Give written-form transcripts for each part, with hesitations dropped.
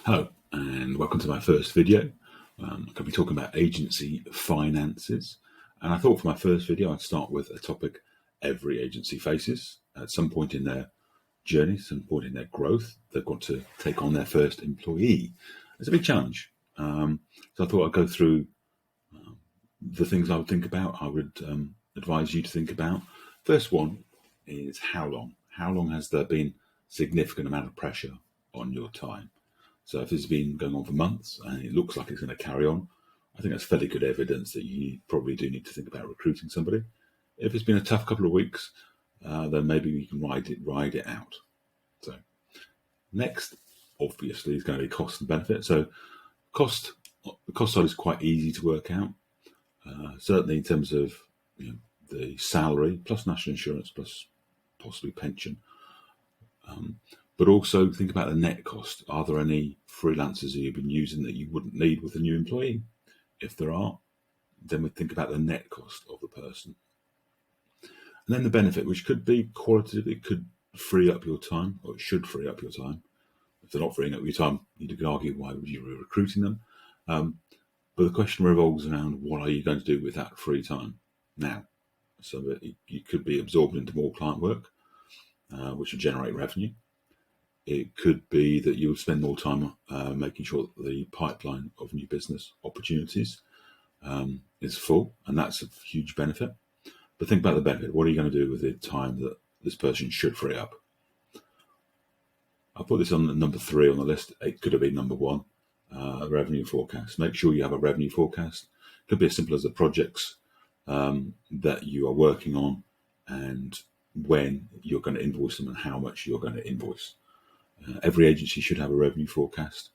Hello, and welcome to my first video. I'm going to be talking about agency finances. And I thought for my first video, I'd start with a topic every agency faces at some point in their journey, some point in their growth. They've got to take on their first employee. It's a big challenge. So I thought I'd go through the things I would think about, I would advise you to think about. First one is how long? How long has there been significant amount of pressure on your time? So if it's been going on for months and it looks like it's going to carry on, I think that's fairly good evidence that you probably do need to think about recruiting somebody. If it's been a tough couple of weeks, then maybe you can ride it out. So next, obviously, is going to be cost and benefit. So the cost side is quite easy to work out. Certainly in terms of the salary plus national insurance plus possibly pension. But also think about the net cost. Are there any freelancers that you've been using that you wouldn't need with a new employee? If there are, then we think about the net cost of the person. And then the benefit, which could be qualitative, it could free up your time, or it should free up your time. If they're not freeing up your time, you could argue why would you be recruiting them? But the question revolves around what are you going to do with that free time now? So that you could be absorbed into more client work, which would generate revenue. It could be that you would spend more time making sure that the pipeline of new business opportunities is full, and that's a huge benefit. But think about the benefit. What are you going to do with the time that this person should free up? I'll put this on number 3 on the list. It could have been number 1, a revenue forecast. Make sure you have a revenue forecast. It could be as simple as the projects that you are working on and when you're going to invoice them and how much you're going to invoice. Every agency should have a revenue forecast,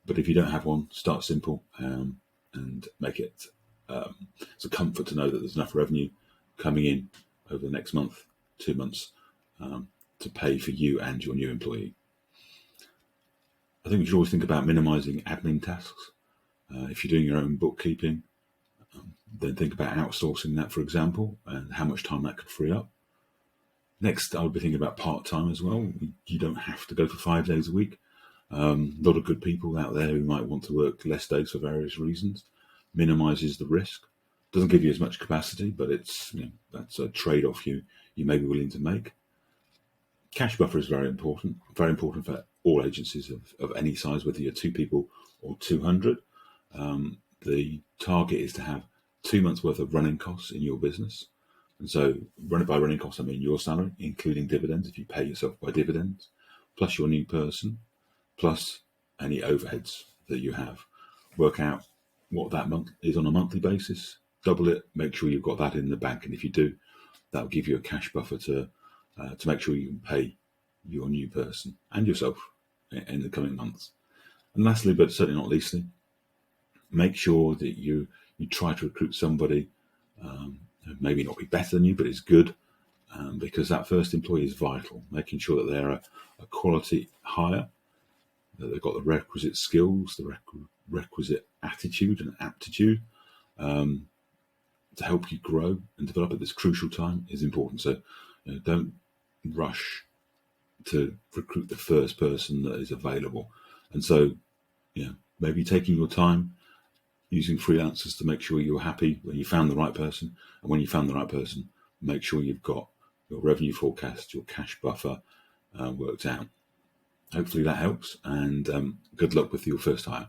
but if you don't have one, start simple and make it it's a comfort to know that there's enough revenue coming in over the next month, 2 months, to pay for you and your new employee. I think you should always think about minimizing admin tasks. If you're doing your own bookkeeping, then think about outsourcing that, for example, and how much time that could free up. Next, I would be thinking about part-time as well. You don't have to go for 5 days a week. A lot of good people out there who might want to work less days for various reasons. Minimises the risk. Doesn't give you as much capacity, but it's that's a trade-off you may be willing to make. Cash buffer is very important for all agencies of any size, whether you're 2 people or 200. The target is to have 2 months worth of running costs in your business. And so by running costs, I mean your salary, including dividends, if you pay yourself by dividends, plus your new person, plus any overheads that you have. Work out what that month is on a monthly basis, double it, make sure you've got that in the bank. And if you do, that will give you a cash buffer to make sure you can pay your new person and yourself in the coming months. And lastly, but certainly not leastly, make sure that you try to recruit somebody maybe not be better than you, but it's good, because that first employee is vital. Making sure that they're a quality hire, that they've got the requisite skills, the requisite attitude and aptitude to help you grow and develop at this crucial time is important. So don't rush to recruit the first person that is available. And so maybe taking your time, using freelancers to make sure you're happy when you found the right person. And when you found the right person, make sure you've got your revenue forecast, your cash buffer worked out. Hopefully that helps, and good luck with your first hire.